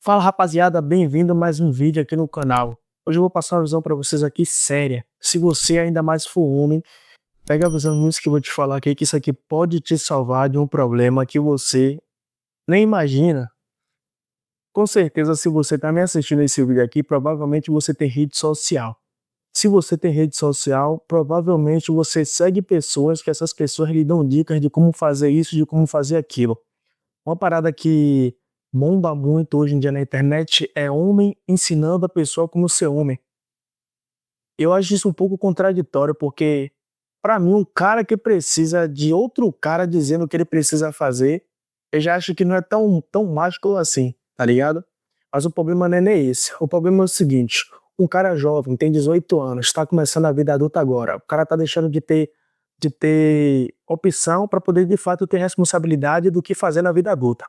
Fala rapaziada, bem-vindo a mais um vídeo aqui no canal. Hoje eu vou passar uma visão pra vocês aqui séria. Se você ainda mais for homem, pega a visão nisso que eu vou te falar aqui, que isso aqui pode te salvar de um problema que você nem imagina. Com certeza, se você tá me assistindo esse vídeo aqui, provavelmente você tem rede social. Se você tem rede social, provavelmente você segue pessoas que essas pessoas lhe dão dicas de como fazer isso, de como fazer aquilo. Uma parada que bomba muito hoje em dia na internet é homem ensinando a pessoa como ser homem. Eu acho isso um pouco contraditório, porque pra mim um cara que precisa de outro cara dizendo o que ele precisa fazer, eu já acho que não é tão mágico assim, tá ligado? Mas o problema não é nem esse. O problema é o seguinte: um cara jovem, tem 18 anos, tá começando a vida adulta agora. O cara tá deixando de ter opção pra poder de fato ter responsabilidade do que fazer na vida adulta.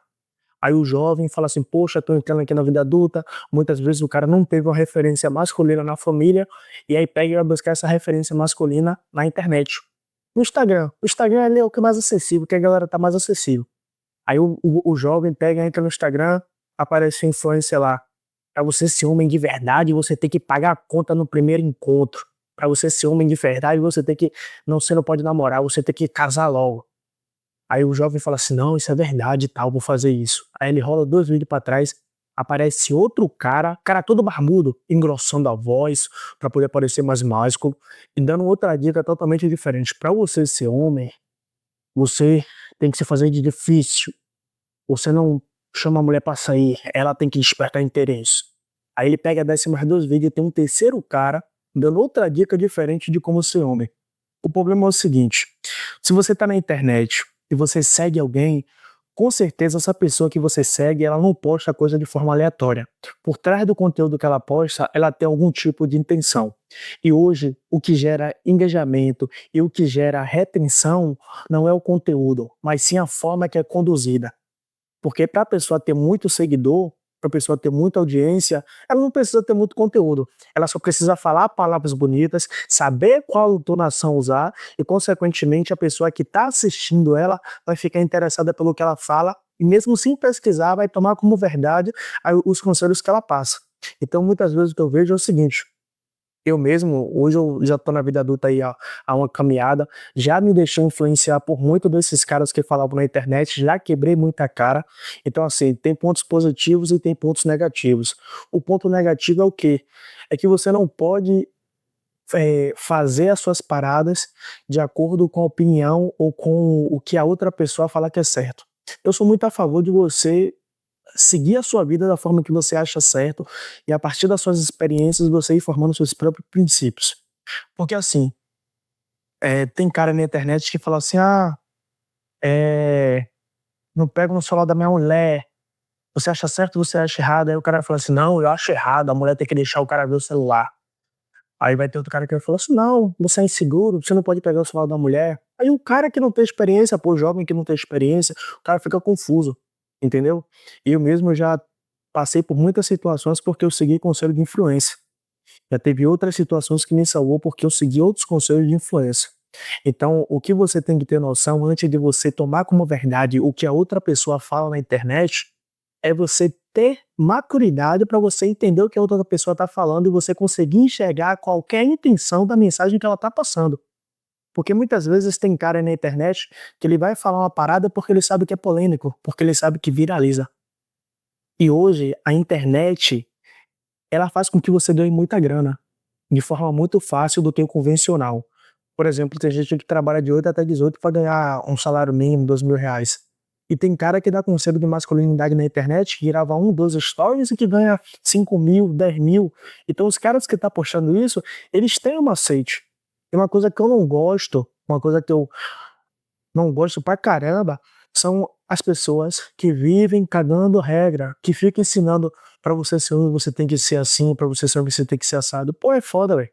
Aí o jovem fala assim: poxa, tô entrando aqui na vida adulta. Muitas vezes o cara não teve uma referência masculina na família, e aí pega e vai buscar essa referência masculina na internet. No Instagram. O Instagram ele é o que é mais acessível, que a galera tá mais acessível. Aí o jovem pega, entra no Instagram, aparece um influencer lá. Pra você ser homem de verdade, você tem que pagar a conta no primeiro encontro. Pra você ser homem de verdade, você tem que. Não, você não pode namorar, você tem que casar logo. Aí o jovem fala assim: não, isso é verdade e tal, vou fazer isso. Aí ele rola 2 vídeos pra trás, aparece outro cara todo barbudo, engrossando a voz pra poder parecer mais másculo e dando outra dica totalmente diferente. Pra você ser homem, você tem que se fazer de difícil. Você não chama a mulher pra sair, ela tem que despertar interesse. Aí ele pega, desce mais 2 vídeos e tem um terceiro cara dando outra dica diferente de como ser homem. O problema é o seguinte: se você tá na internet e você segue alguém, com certeza essa pessoa que você segue, ela não posta coisa de forma aleatória. Por trás do conteúdo que ela posta, ela tem algum tipo de intenção. E hoje, o que gera engajamento e o que gera retenção não é o conteúdo, mas sim a forma que é conduzida. Porque para a pessoa ter muito seguidor, para a pessoa ter muita audiência, ela não precisa ter muito conteúdo. Ela só precisa falar palavras bonitas, saber qual entonação usar e, consequentemente, a pessoa que está assistindo ela vai ficar interessada pelo que ela fala e, mesmo sem pesquisar, vai tomar como verdade os conselhos que ela passa. Então, muitas vezes o que eu vejo é o seguinte: eu mesmo, hoje eu já tô na vida adulta aí há uma caminhada, já me deixou influenciar por muito desses caras que falavam na internet, já quebrei muita cara. Então, assim, tem pontos positivos e tem pontos negativos. O ponto negativo é o quê? É que você não pode fazer as suas paradas de acordo com a opinião ou com o que a outra pessoa fala que é certo. Eu sou muito a favor de você seguir a sua vida da forma que você acha certo e, a partir das suas experiências, você ir formando seus próprios princípios. Porque assim, tem cara na internet que fala assim: ah, é, não pego no celular da minha mulher, você acha certo ou você acha errado? Aí o cara fala assim: não, eu acho errado, a mulher tem que deixar o cara ver o celular. Aí vai ter outro cara que vai falar assim: não, você é inseguro, você não pode pegar o celular da mulher. Aí o cara que não tem experiência, pô, o jovem que não tem experiência, o cara fica confuso, entendeu? E eu mesmo já passei por muitas situações porque eu segui conselho de influência. Já teve outras situações que me salvou porque eu segui outros conselhos de influência. Então, o que você tem que ter noção antes de você tomar como verdade o que a outra pessoa fala na internet é você ter maturidade para você entender o que a outra pessoa está falando e você conseguir enxergar qualquer intenção da mensagem que ela está passando. Porque muitas vezes tem cara aí na internet que ele vai falar uma parada porque ele sabe que é polêmico, porque ele sabe que viraliza. E hoje a internet, ela faz com que você ganhe muita grana de forma muito fácil do que o convencional. Por exemplo, tem gente que trabalha de 8 até 18 para ganhar um salário mínimo, R$ 2.000. E tem cara que dá conselho de masculinidade na internet, que grava 2 stories e que ganha 5.000, 10.000. Então os caras que tá postando isso, eles têm um macete. E uma coisa que eu não gosto, uma coisa que eu não gosto pra caramba, são as pessoas que vivem cagando regra, que ficam ensinando: pra você ser homem você tem que ser assim, pra você ser homem você tem que ser assado. Pô, é foda, velho.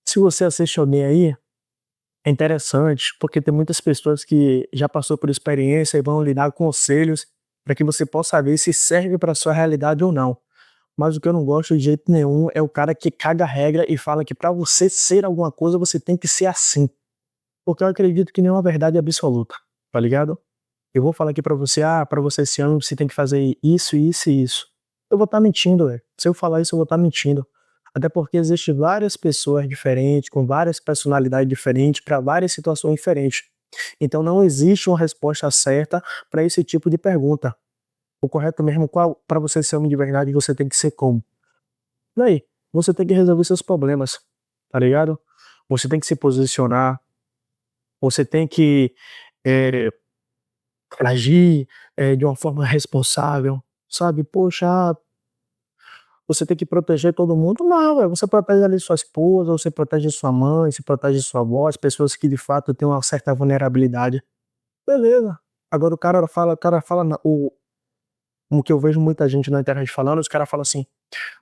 Se você assiste alguém aí, é interessante, porque tem muitas pessoas que já passou por experiência e vão lhe dar conselhos para que você possa ver se serve para sua realidade ou não. Mas o que eu não gosto de jeito nenhum é o cara que caga a regra e fala que para você ser alguma coisa você tem que ser assim. Porque eu acredito que nenhuma verdade é absoluta, tá ligado? Eu vou falar aqui para você: ah, para você esse ano você tem que fazer isso, isso e isso. eu vou estar mentindo, velho. Se eu falar isso, eu vou estar mentindo. Até porque existem várias pessoas diferentes, com várias personalidades diferentes, para várias situações diferentes. Então não existe uma resposta certa para esse tipo de pergunta. O correto mesmo, qual para você ser homem de verdade, você tem que ser como? Daí, você tem que resolver seus problemas, tá ligado? Você tem que se posicionar, você tem que eh, agir de uma forma responsável, sabe? Poxa, você tem que proteger todo mundo. Não, velho, você protege ali sua esposa, você protege sua mãe, você protege sua avó, as pessoas que de fato têm uma certa vulnerabilidade. Beleza. Agora o cara fala, o que eu vejo muita gente na internet falando, os caras falam assim,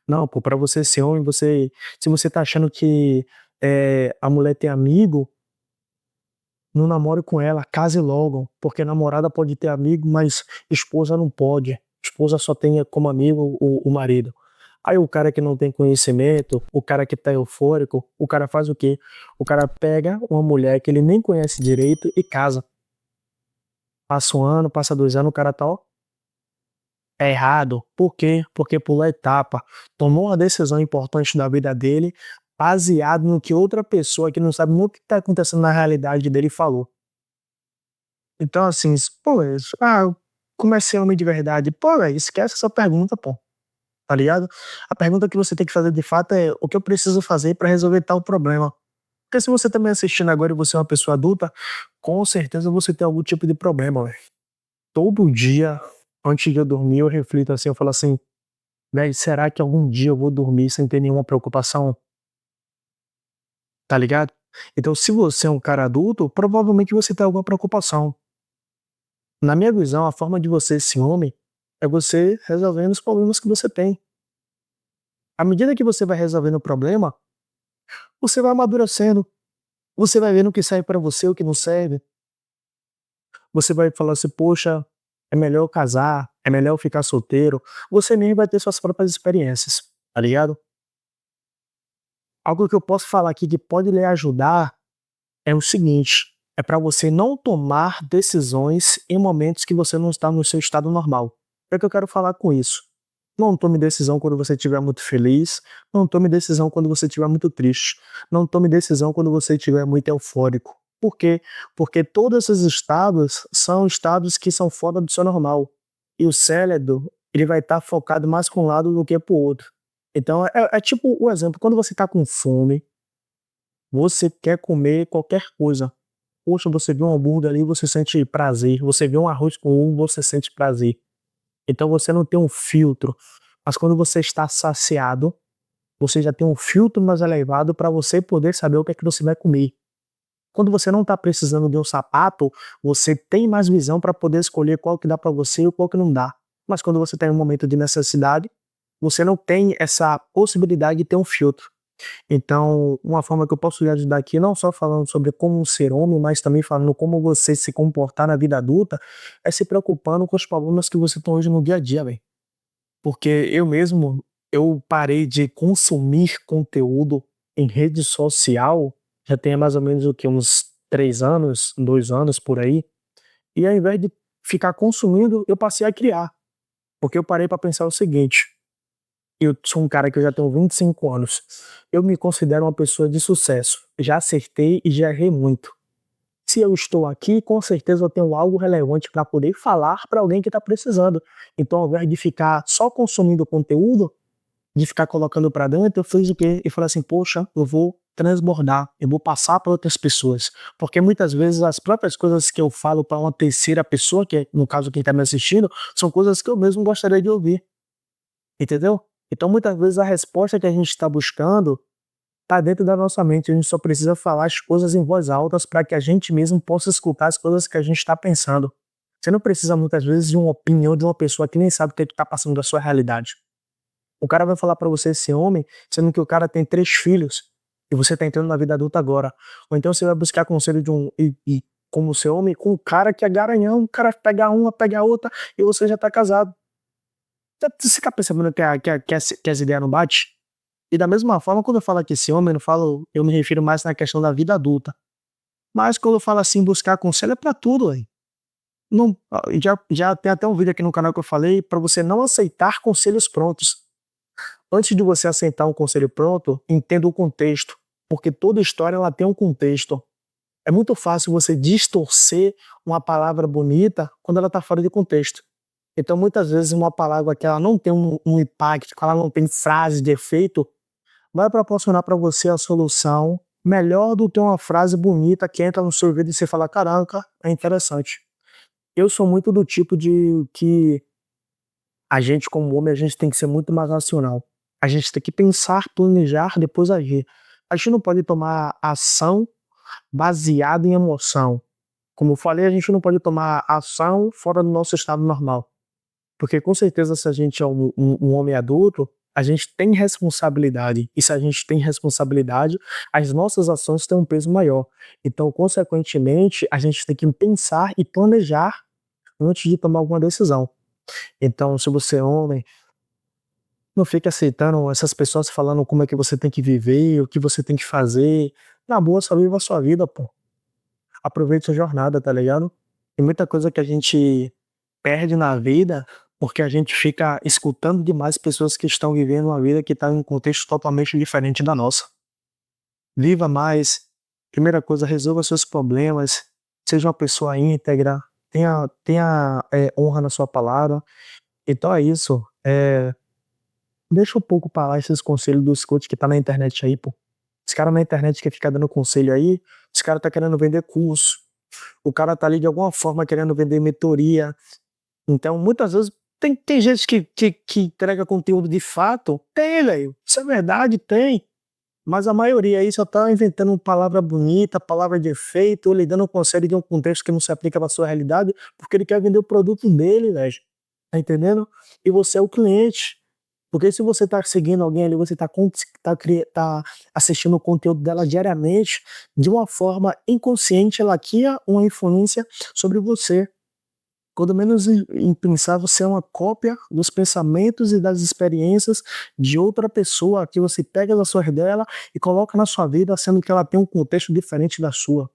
não, pô, pra você ser homem, se você tá achando que a mulher tem amigo, não namore com ela, case logo, porque namorada pode ter amigo, mas esposa não pode. Esposa só tem como amigo o marido. Aí o cara que não tem conhecimento, o cara que tá eufórico, o cara faz o quê? O cara pega uma mulher que ele nem conhece direito e casa. Passa um ano, passa 2 anos, o cara tá, ó, é errado. Por quê? Porque pulou a etapa. Tomou uma decisão importante da vida dele, baseado no que outra pessoa que não sabe nem o que tá acontecendo na realidade dele falou. Então, assim, pô, como é ser homem de verdade? Pô, velho, esquece essa pergunta, pô, tá ligado? A pergunta que você tem que fazer de fato é o que eu preciso fazer pra resolver tal problema. Porque se você tá me assistindo agora e você é uma pessoa adulta, com certeza você tem algum tipo de problema, velho. Todo dia, antes de eu dormir, eu reflito assim, eu falo assim, velho, será que algum dia eu vou dormir sem ter nenhuma preocupação? Tá ligado? Então, se você é um cara adulto, provavelmente você tem alguma preocupação. Na minha visão, a forma de você ser homem é você resolvendo os problemas que você tem. À medida que você vai resolvendo o problema, você vai amadurecendo. Você vai vendo o que serve pra você, o que não serve. Você vai falar assim, poxa, é melhor eu casar, é melhor eu ficar solteiro. Você mesmo vai ter suas próprias experiências, tá ligado? Algo que eu posso falar aqui que pode lhe ajudar é o seguinte: é para você não tomar decisões em momentos que você não está no seu estado normal. O que é que eu quero falar com isso? Não tome decisão quando você estiver muito feliz, não tome decisão quando você estiver muito triste, não tome decisão quando você estiver muito eufórico. Por quê? Porque todos esses estados são estados que são fora do seu normal. E o cérebro, ele vai estar focado mais para um lado do que para o outro. Então, é tipo o exemplo, quando você está com fome, você quer comer qualquer coisa. Poxa, você vê um hambúrguer ali, você sente prazer. Você vê um arroz com ovo, você sente prazer. Então você não tem um filtro. Mas quando você está saciado, você já tem um filtro mais elevado para você poder saber o que é que você vai comer. Quando você não está precisando de um sapato, você tem mais visão para poder escolher qual que dá para você e qual que não dá. Mas quando você tem um momento de necessidade, você não tem essa possibilidade de ter um filtro. Então, uma forma que eu posso lhe ajudar aqui, não só falando sobre como ser homem, mas também falando como você se comportar na vida adulta, é se preocupando com os problemas que você tem hoje no dia a dia, velho. Porque eu mesmo, eu parei de consumir conteúdo em rede social, já tem mais ou menos o que, uns 3 anos, 2 anos por aí, e ao invés de ficar consumindo, eu passei a criar. Porque eu parei para pensar o seguinte: eu sou um cara que eu já tenho 25 anos. Eu me considero uma pessoa de sucesso. Já acertei e já errei muito. Se eu estou aqui, com certeza eu tenho algo relevante para poder falar para alguém que está precisando. Então, ao invés de ficar só consumindo conteúdo, de ficar colocando para dentro, eu fiz o quê? E falei assim, poxa, eu vou transbordar, eu vou passar para outras pessoas. Porque muitas vezes as próprias coisas que eu falo para uma terceira pessoa, que é, no caso quem está me assistindo, são coisas que eu mesmo gostaria de ouvir. Entendeu? Então, muitas vezes, a resposta que a gente está buscando está dentro da nossa mente. A gente só precisa falar as coisas em voz alta para que a gente mesmo possa escutar as coisas que a gente está pensando. Você não precisa, muitas vezes, de uma opinião de uma pessoa que nem sabe o que está passando da sua realidade. O cara vai falar para você ser homem, sendo que o cara tem 3 filhos e você está entrando na vida adulta agora. Ou então você vai buscar conselho de como ser homem com um cara que é garanhão, o cara pega uma, pega a outra e você já está casado. Você tá percebendo que as ideias não batem? E da mesma forma, quando eu falo aqui esse homem, eu me refiro mais na questão da vida adulta. Mas quando eu falo assim, buscar conselho é pra tudo, velho. Não, já tem até um vídeo aqui no canal que eu falei para você não aceitar conselhos prontos. Antes de você aceitar um conselho pronto, entenda o contexto, porque toda história ela tem um contexto. É muito fácil você distorcer uma palavra bonita quando ela está fora de contexto. Então, muitas vezes, uma palavra que ela não tem um impacto, que ela não tem frase de efeito, vai proporcionar para você a solução melhor do que uma frase bonita que entra no seu ouvido e você fala, caraca, é interessante. Eu sou muito do tipo de que a gente, como homem, a gente tem que ser muito mais racional. A gente tem que pensar, planejar, depois agir. A gente não pode tomar ação baseada em emoção. Como eu falei, a gente não pode tomar ação fora do nosso estado normal. Porque com certeza, se a gente é um homem adulto, a gente tem responsabilidade. E se a gente tem responsabilidade, as nossas ações têm um peso maior. Então, consequentemente, a gente tem que pensar e planejar antes de tomar alguma decisão. Então, se você é homem, não fique aceitando essas pessoas falando como é que você tem que viver, o que você tem que fazer. Na boa, só viva a sua vida, pô. Aproveite sua jornada, tá ligado? Tem muita coisa que a gente perde na vida porque a gente fica escutando demais pessoas que estão vivendo uma vida que está em um contexto totalmente diferente da nossa. Viva mais. Primeira coisa, resolva seus problemas. Seja uma pessoa íntegra. Tenha honra na sua palavra. Então é isso. Deixa um pouco pra lá esses conselhos dos coach que tá na internet aí, pô. Os caras na internet que fica dando conselho aí, os caras tá querendo vender curso. O cara tá ali de alguma forma querendo vender mentoria. Então, muitas vezes, tem gente que entrega conteúdo de fato. Tem, velho. Isso é verdade, tem. Mas a maioria aí só tá inventando palavra bonita, palavra de efeito, ou lhe dando um conselho de um contexto que não se aplica pra sua realidade, porque ele quer vender o produto dele, velho. Tá entendendo? E você é o cliente. Porque se você tá seguindo alguém ali, você tá assistindo o conteúdo dela diariamente, de uma forma inconsciente, ela cria uma influência sobre você. Quando menos em pensar, você é uma cópia dos pensamentos e das experiências de outra pessoa que você pega das suas dela e coloca na sua vida, sendo que ela tem um contexto diferente da sua.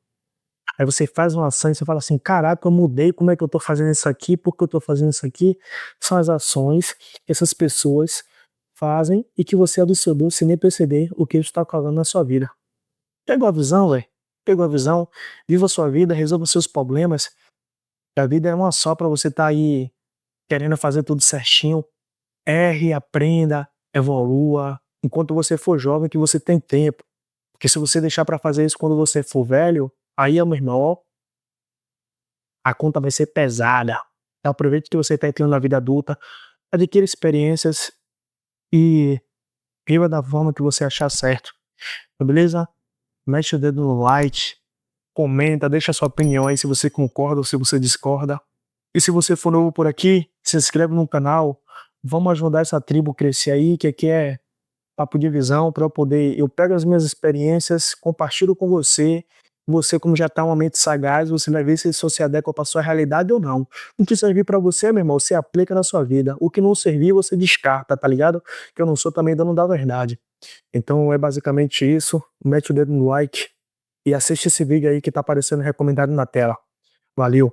Aí você faz uma ação e você fala assim, caraca, eu mudei, como é que eu tô fazendo isso aqui, por que eu tô fazendo isso aqui? São as ações que essas pessoas fazem e que você absorveu sem nem perceber o que isso está causando na sua vida. Pegou a visão, velho? Pegou a visão? Viva a sua vida, resolva seus problemas. A vida é uma só pra você estar aí querendo fazer tudo certinho. Erre, aprenda, evolua. Enquanto você for jovem, que você tem tempo. Porque se você deixar pra fazer isso quando você for velho, aí, meu irmão, a conta vai ser pesada. Então aproveite que você está entrando na vida adulta, adquira experiências e viva da forma que você achar certo. Beleza? Mexe o dedo no like, comenta, deixa a sua opinião aí se você concorda ou se você discorda. E se você for novo por aqui, se inscreve no canal. Vamos ajudar essa tribo a crescer aí, que aqui é papo de visão para eu pego as minhas experiências, compartilho com você. Você, como já tá uma mente sagaz, você vai ver se isso se adequa para sua realidade ou não. O que servir para você, meu irmão, você aplica na sua vida. O que não servir, você descarta, tá ligado? Que eu não sou também dono da verdade. Então é basicamente isso. Mete o dedo no like e assiste esse vídeo aí que tá aparecendo recomendado na tela. Valeu!